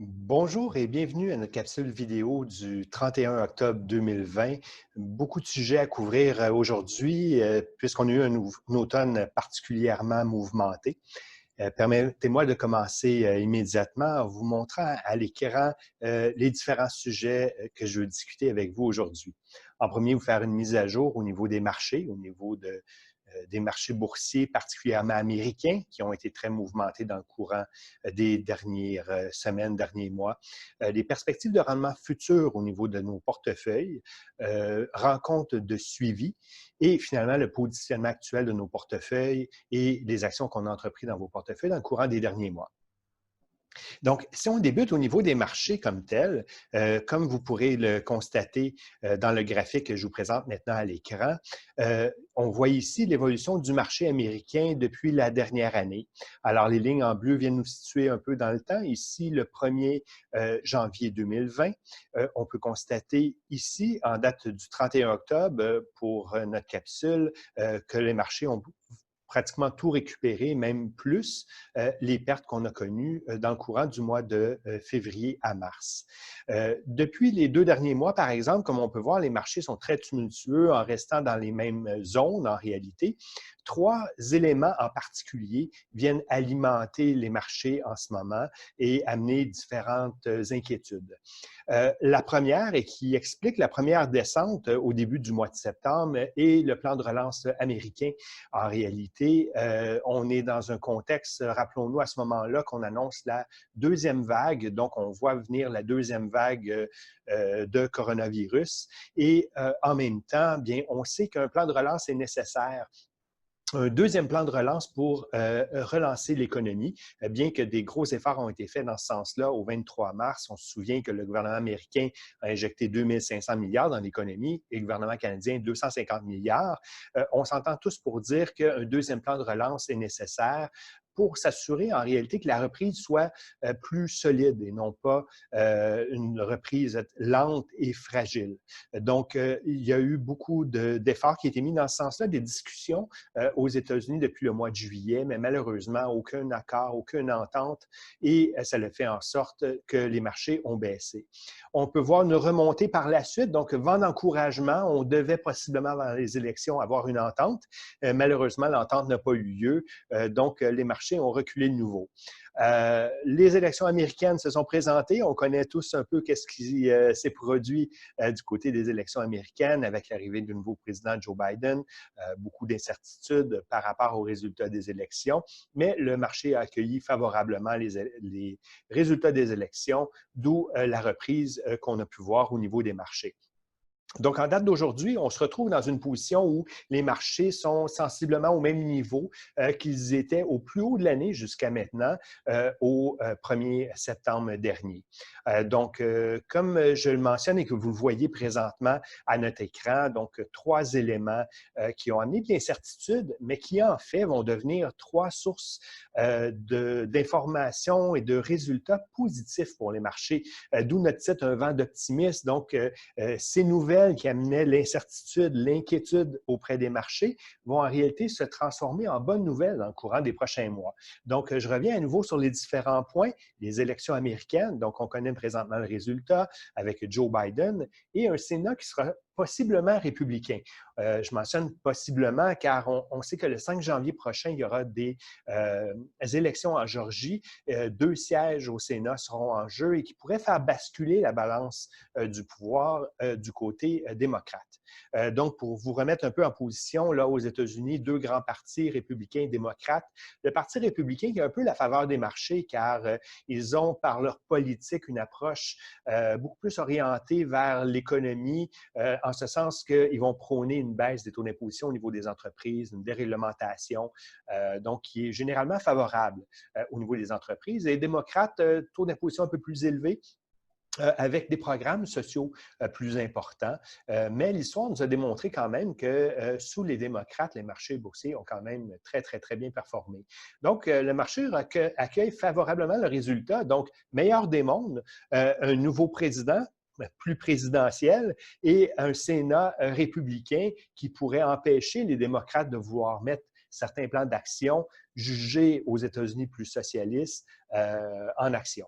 Bonjour et bienvenue à notre capsule vidéo du 31 octobre 2020. Beaucoup de sujets à couvrir aujourd'hui puisqu'on a eu un automne particulièrement mouvementé. Permettez-moi de commencer immédiatement en vous montrant à l'écran les différents sujets que je veux discuter avec vous aujourd'hui. En premier, vous faire une mise à jour au niveau des marchés, au niveau des marchés boursiers, particulièrement américains, qui ont été très mouvementés dans le courant des dernières semaines, derniers mois. Les perspectives de rendement futures au niveau de nos portefeuilles, rencontres de suivi et finalement le positionnement actuel de nos portefeuilles et les actions qu'on a entreprises dans vos portefeuilles dans le courant des derniers mois. Donc, si on débute au niveau des marchés comme tels, comme vous pourrez le constater dans le graphique que je vous présente maintenant à l'écran, on voit ici l'évolution du marché américain depuis la dernière année. Alors, les lignes en bleu viennent nous situer un peu dans le temps. Ici, le 1er janvier 2020. On peut constater ici, en date du 31 octobre, pour notre capsule, que les marchés ont pratiquement tout récupéré, même plus, les pertes qu'on a connues dans le courant du mois de février à mars. Depuis les 2 derniers mois, par exemple, comme on peut voir, les marchés sont très tumultueux en restant dans les mêmes zones en réalité. 3 éléments en particulier viennent alimenter les marchés en ce moment et amener différentes inquiétudes. La première, et qui explique la première descente au début du mois de septembre, est le plan de relance américain. En réalité, on est dans un contexte, rappelons-nous à ce moment-là qu'on annonce la deuxième vague, donc on voit venir la deuxième vague de coronavirus et en même temps, bien, on sait qu'un plan de relance est nécessaire, un deuxième plan de relance pour relancer l'économie, bien que des gros efforts ont été faits dans ce sens-là. Au 23 mars, on se souvient que le gouvernement américain a injecté 2500 milliards dans l'économie et le gouvernement canadien 250 milliards. On s'entend tous pour dire qu'un deuxième plan de relance est nécessaire pour s'assurer en réalité que la reprise soit plus solide et non pas une reprise lente et fragile. Donc, il y a eu beaucoup d'efforts qui ont été mis dans ce sens-là, des discussions aux États-Unis depuis le mois de juillet, mais malheureusement, aucun accord, aucune entente, et ça le fait en sorte que les marchés ont baissé. On peut voir une remontée par la suite, donc vent d'encouragement, on devait possiblement dans les élections avoir une entente. Malheureusement, l'entente n'a pas eu lieu, donc les marchés ont reculé de nouveau. Les élections américaines se sont présentées. On connaît tous un peu qu'est-ce qui s'est produit du côté des élections américaines avec l'arrivée du nouveau président Joe Biden. Beaucoup d'incertitudes par rapport aux résultats des élections, mais le marché a accueilli favorablement les résultats des élections, d'où la reprise qu'on a pu voir au niveau des marchés. Donc, en date d'aujourd'hui, on se retrouve dans une position où les marchés sont sensiblement au même niveau qu'ils étaient au plus haut de l'année jusqu'à maintenant, au 1er septembre dernier. Donc, comme je le mentionne et que vous le voyez présentement à notre écran, donc 3 éléments qui ont amené de l'incertitude, mais qui en fait vont devenir 3 sources d'informations et de résultats positifs pour les marchés, d'où notre titre Un vent d'optimisme. Donc, ces nouvelles qui amenaient l'incertitude, l'inquiétude auprès des marchés vont en réalité se transformer en bonnes nouvelles dans le courant des prochains mois. Donc, je reviens à nouveau sur les différents points. Les élections américaines, donc on connaît présentement le résultat avec Joe Biden et un Sénat qui sera possiblement républicain. Je mentionne possiblement car on sait que le 5 janvier prochain, il y aura des élections en Géorgie. 2 sièges au Sénat seront en jeu et qui pourraient faire basculer la balance du pouvoir du côté démocrate. Donc, pour vous remettre un peu en position, là, aux États-Unis, 2 grands partis, républicains et démocrates. Le Parti républicain qui a un peu la faveur des marchés car ils ont, par leur politique, une approche beaucoup plus orientée vers l'économie, en ce sens qu'ils vont prôner une baisse des taux d'imposition au niveau des entreprises, une déréglementation, donc qui est généralement favorable au niveau des entreprises. Et les démocrates, taux d'imposition un peu plus élevé, avec des programmes sociaux plus importants. Mais l'histoire nous a démontré quand même que sous les démocrates, les marchés boursiers ont quand même très, très, très bien performé. Donc, le marché accueille favorablement le résultat. Donc, meilleur des mondes, un nouveau président, plus présidentiel, et un Sénat républicain qui pourrait empêcher les démocrates de vouloir mettre certains plans d'action jugés aux États-Unis plus socialistes en action.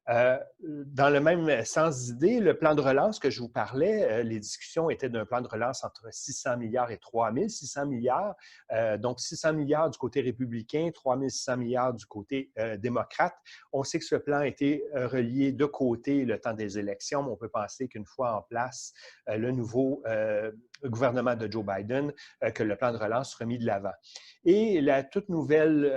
Dans le même sens d'idée, le plan de relance que je vous parlais, les discussions étaient d'un plan de relance entre 600 milliards et 3600 milliards. Donc, 600 milliards du côté républicain, 3600 milliards du côté démocrate. On sait que ce plan a été relié de côté le temps des élections, mais on peut penser qu'une fois en place, le nouveau gouvernement de Joe Biden, que le plan de relance sera mis de l'avant. Et la toute nouvelle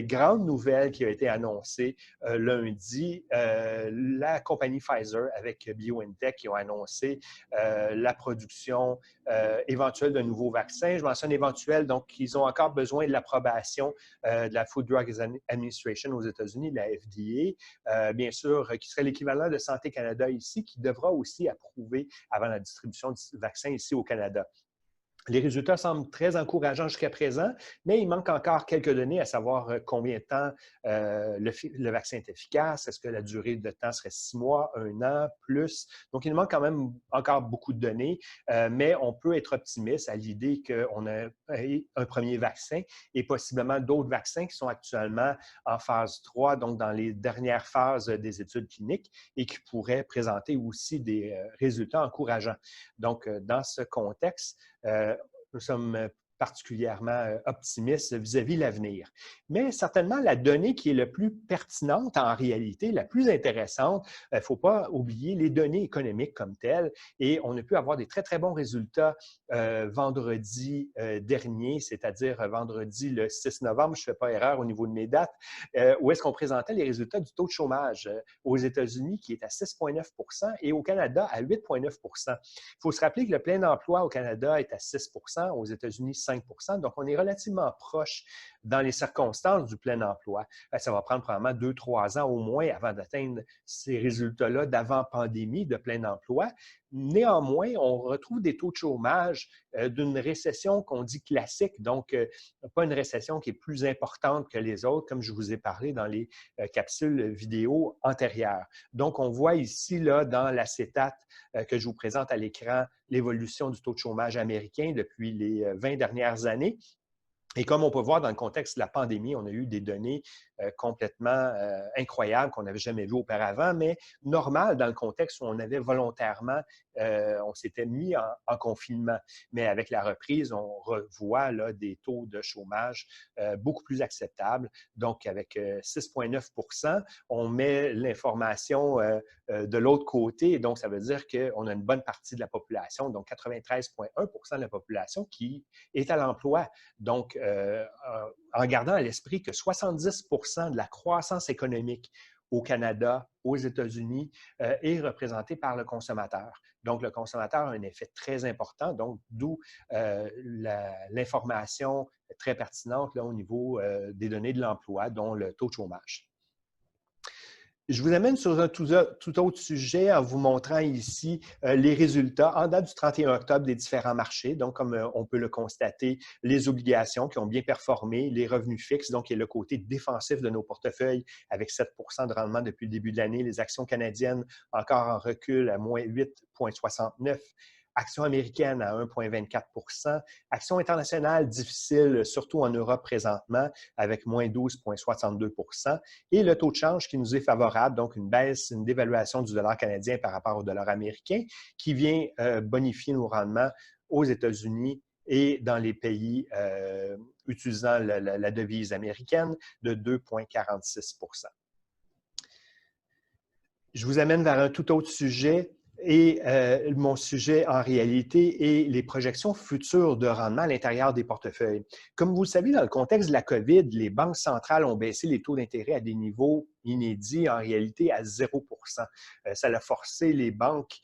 grande nouvelle qui a été annoncée lundi, la compagnie Pfizer avec BioNTech qui ont annoncé la production éventuelle d'un nouveau vaccin. Je mentionne éventuel, donc ils ont encore besoin de l'approbation de la Food Drug Administration aux États-Unis, de la FDA, bien sûr, qui serait l'équivalent de Santé Canada ici, qui devra aussi approuver avant la distribution du vaccin ici au Canada. Les résultats semblent très encourageants jusqu'à présent, mais il manque encore quelques données, à savoir combien de temps le vaccin est efficace, est-ce que la durée de temps serait 6 mois, 1 an, plus. Donc, il manque quand même encore beaucoup de données, mais on peut être optimiste à l'idée qu'on a un premier vaccin et possiblement d'autres vaccins qui sont actuellement en phase 3, donc dans les dernières phases des études cliniques et qui pourraient présenter aussi des résultats encourageants. Donc, dans ce contexte, nous sommes particulièrement optimistes vis-à-vis l'avenir. Mais certainement, la donnée qui est le plus pertinente en réalité, la plus intéressante, il ne faut pas oublier les données économiques comme telles. Et on a pu avoir des très, très bons résultats vendredi dernier, c'est-à-dire vendredi le 6 novembre, je ne fais pas erreur au niveau de mes dates, où est-ce qu'on présentait les résultats du taux de chômage aux États-Unis qui est à 6,9 % et au Canada à 8,9 %. Il faut se rappeler que le plein emploi au Canada est à 6 %, aux États-Unis 5 %. Donc, on est relativement proche dans les circonstances du plein emploi. Ça va prendre probablement 2-3 ans au moins avant d'atteindre ces résultats-là d'avant-pandémie de plein emploi. Néanmoins, on retrouve des taux de chômage d'une récession qu'on dit classique, donc pas une récession qui est plus importante que les autres, comme je vous ai parlé dans les capsules vidéo antérieures. Donc, on voit ici, là, dans l'acétate que je vous présente à l'écran, l'évolution du taux de chômage américain depuis les 20 dernières années. Et comme on peut voir dans le contexte de la pandémie, on a eu des données complètement incroyables qu'on n'avait jamais vues auparavant, mais normales dans le contexte où on avait volontairement, on s'était mis en confinement. Mais avec la reprise, on revoit là, des taux de chômage beaucoup plus acceptables. Donc, avec 6,9 %, on met l'information de l'autre côté. Donc, ça veut dire qu'on a une bonne partie de la population, donc 93,1 % de la population qui est à l'emploi. Donc, en gardant à l'esprit que 70 % de la croissance économique au Canada, aux États-Unis, est représentée par le consommateur. Donc, le consommateur a un effet très important, donc d'où l'information très pertinente là, au niveau des données de l'emploi, dont le taux de chômage. Je vous amène sur un tout autre sujet en vous montrant ici les résultats en date du 31 octobre des différents marchés. Donc, comme on peut le constater, les obligations qui ont bien performé, les revenus fixes, donc qui est le côté défensif de nos portefeuilles avec 7 % de rendement depuis le début de l'année. Les actions canadiennes encore en recul à moins 8,69 %. Actions américaines à 1,24 %. Actions internationales difficiles, surtout en Europe présentement, avec moins 12,62 %. Et le taux de change qui nous est favorable, donc une baisse, une dévaluation du dollar canadien par rapport au dollar américain, qui vient bonifier nos rendements aux États-Unis et dans les pays utilisant la devise américaine de 2,46 %. Je vous amène vers un tout autre sujet. Et mon sujet, en réalité, est les projections futures de rendement à l'intérieur des portefeuilles. Comme vous le savez, dans le contexte de la COVID, les banques centrales ont baissé les taux d'intérêt à des niveaux inédits, en réalité à 0 %. Ça a forcé les banques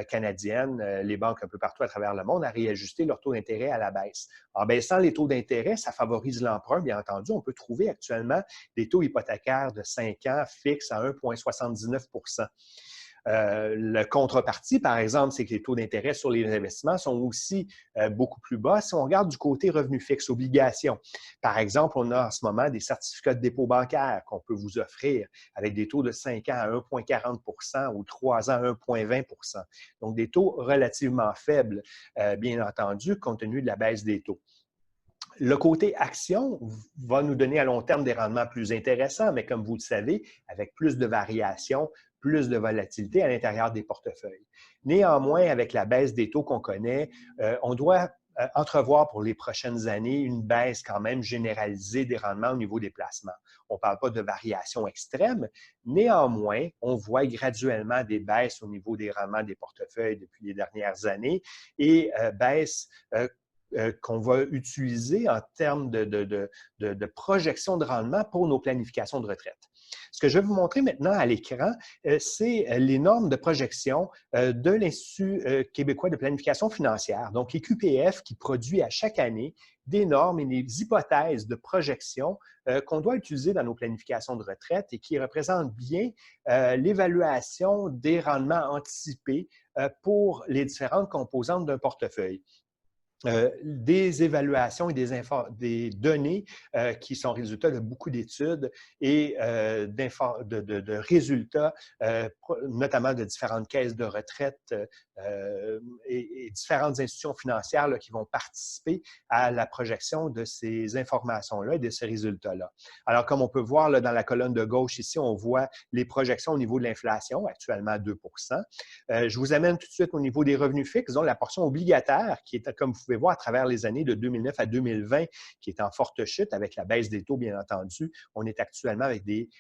canadiennes, les banques un peu partout à travers le monde, à réajuster leur taux d'intérêt à la baisse. En baissant les taux d'intérêt, ça favorise l'emprunt, bien entendu. On peut trouver actuellement des taux hypothécaires de 5 ans fixes à 1,79 %. Le contrepartie, par exemple, c'est que les taux d'intérêt sur les investissements sont aussi beaucoup plus bas. Si on regarde du côté revenu fixe, obligations, par exemple, on a en ce moment des certificats de dépôt bancaire qu'on peut vous offrir avec des taux de 5 ans à 1,40 % ou 3 ans à 1,20 %. Donc, des taux relativement faibles, bien entendu, compte tenu de la baisse des taux. Le côté action va nous donner à long terme des rendements plus intéressants, mais comme vous le savez, avec plus de variations, plus de volatilité à l'intérieur des portefeuilles. Néanmoins, avec la baisse des taux qu'on connaît, on doit entrevoir pour les prochaines années une baisse quand même généralisée des rendements au niveau des placements. On ne parle pas de variations extrêmes. Néanmoins, on voit graduellement des baisses au niveau des rendements des portefeuilles depuis les dernières années et baisses qu'on va utiliser en termes de projection de rendement pour nos planifications de retraite. Ce que je vais vous montrer maintenant à l'écran, c'est les normes de projection de l'Institut québécois de planification financière, donc les QPF qui produit à chaque année des normes et des hypothèses de projection qu'on doit utiliser dans nos planifications de retraite et qui représentent bien l'évaluation des rendements anticipés pour les différentes composantes d'un portefeuille. Des évaluations et des données qui sont résultats de beaucoup d'études et de résultats, notamment de différentes caisses de retraite et différentes institutions financières là, qui vont participer à la projection de ces informations-là et de ces résultats-là. Alors, comme on peut voir là, dans la colonne de gauche ici, on voit les projections au niveau de l'inflation, actuellement à 2 Je vous amène tout de suite au niveau des revenus fixes, donc la portion obligataire qui est, comme vous pouvez voir, à travers les années de 2009 à 2020, qui est en forte chute avec la baisse des taux, bien entendu. On est actuellement avec des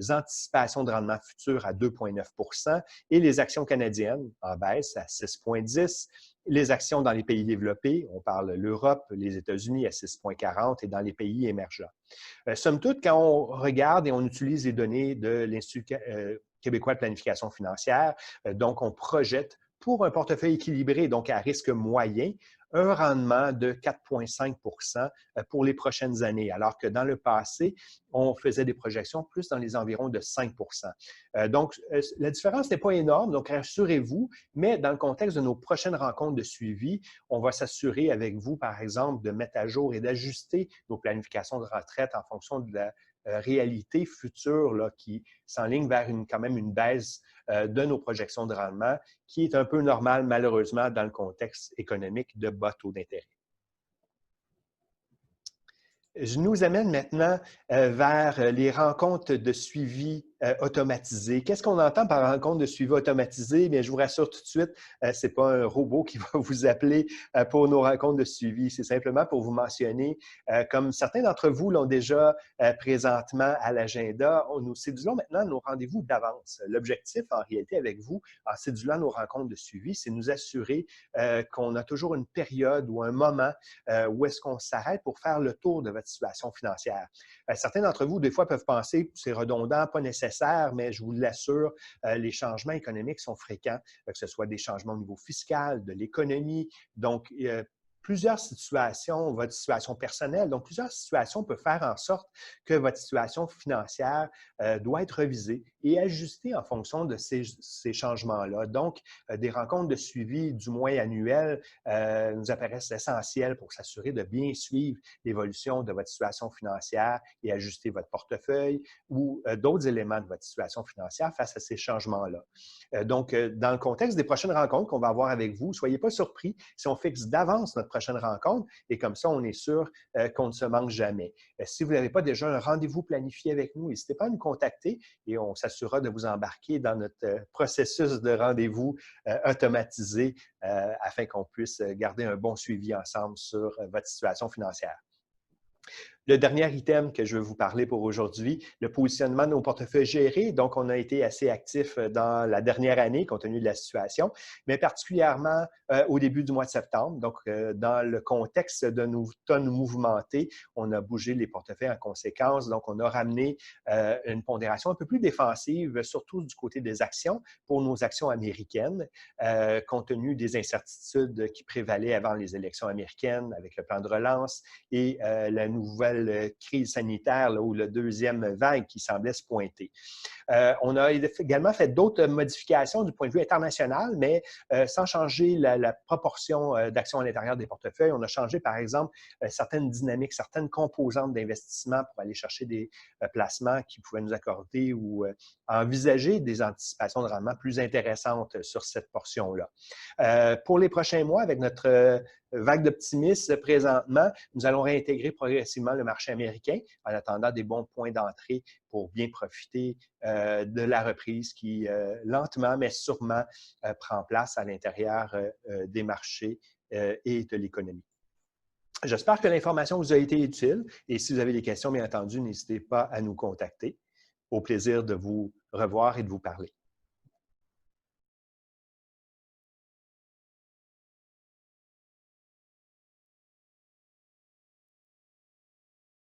anticipations de rendement futur à 2,9 et les actions canadiennes en baisse à 6,10. Les actions dans les pays développés, on parle l'Europe, les États-Unis à 6,40 et dans les pays émergents. Somme toute, quand on regarde et on utilise les données de l'Institut québécois de planification financière, donc on projette pour un portefeuille équilibré, donc à risque moyen, un rendement de 4,5 pour les prochaines années, alors que dans le passé, on faisait des projections plus dans les environs de 5 Donc, la différence n'est pas énorme, donc rassurez-vous, mais dans le contexte de nos prochaines rencontres de suivi, on va s'assurer avec vous, par exemple, de mettre à jour et d'ajuster nos planifications de retraite en fonction de la réalité future là, qui s'enligne vers quand même une baisse de nos projections de rendement qui est un peu normale, malheureusement, dans le contexte économique de bas taux d'intérêt. Je nous amène maintenant vers les rencontres de suivi automatisées. Qu'est-ce qu'on entend par rencontre de suivi automatisé? Bien, je vous rassure tout de suite, ce n'est pas un robot qui va vous appeler pour nos rencontres de suivi. C'est simplement pour vous mentionner, comme certains d'entre vous l'ont déjà présentement à l'agenda, nous cédulons maintenant nos rendez-vous d'avance. L'objectif, en réalité, avec vous, en cédulant nos rencontres de suivi, c'est nous assurer qu'on a toujours une période ou un moment où est-ce qu'on s'arrête pour faire le tour de votre situation financière. Certains d'entre vous, des fois, peuvent penser que c'est redondant, pas nécessaire, mais je vous l'assure, les changements économiques sont fréquents, que ce soit des changements au niveau fiscal, de l'économie. Donc, plusieurs situations, votre situation personnelle, donc plusieurs situations peuvent faire en sorte que votre situation financière doit être revisée et ajustée en fonction de ces changements-là. Donc, des rencontres de suivi, du moins annuelles, nous apparaissent essentielles pour s'assurer de bien suivre l'évolution de votre situation financière et ajuster votre portefeuille ou d'autres éléments de votre situation financière face à ces changements-là. Donc, dans le contexte des prochaines rencontres qu'on va avoir avec vous, ne soyez pas surpris si on fixe d'avance notre prochaine rencontre et comme ça, on est sûr qu'on ne se manque jamais. Si vous n'avez pas déjà un rendez-vous planifié avec nous, n'hésitez pas à nous contacter et on s'assurera de vous embarquer dans notre processus de rendez-vous automatisé afin qu'on puisse garder un bon suivi ensemble sur votre situation financière. Le dernier item que je veux vous parler pour aujourd'hui, le positionnement de nos portefeuilles gérés. Donc, on a été assez actifs dans la dernière année compte tenu de la situation, mais particulièrement au début du mois de septembre. Donc, dans le contexte de nos tonnes mouvementées, on a bougé les portefeuilles en conséquence. Donc, on a ramené une pondération un peu plus défensive, surtout du côté des actions, pour nos actions américaines, compte tenu des incertitudes qui prévalaient avant les élections américaines avec le plan de relance et la nouvelle crise sanitaire là, ou la deuxième vague qui semblait se pointer. On a également fait d'autres modifications du point de vue international, mais sans changer la proportion d'actions à l'intérieur des portefeuilles. On a changé, par exemple, certaines dynamiques, certaines composantes d'investissement pour aller chercher des placements qui pouvaient nous accorder ou envisager des anticipations de rendement plus intéressantes sur cette portion-là. Pour les prochains mois, avec notre vague d'optimisme présentement. Nous allons réintégrer progressivement le marché américain en attendant des bons points d'entrée pour bien profiter de la reprise qui, lentement mais sûrement, prend place à l'intérieur des marchés et de l'économie. J'espère que l'information vous a été utile et si vous avez des questions, bien entendu, n'hésitez pas à nous contacter. Au plaisir de vous revoir et de vous parler.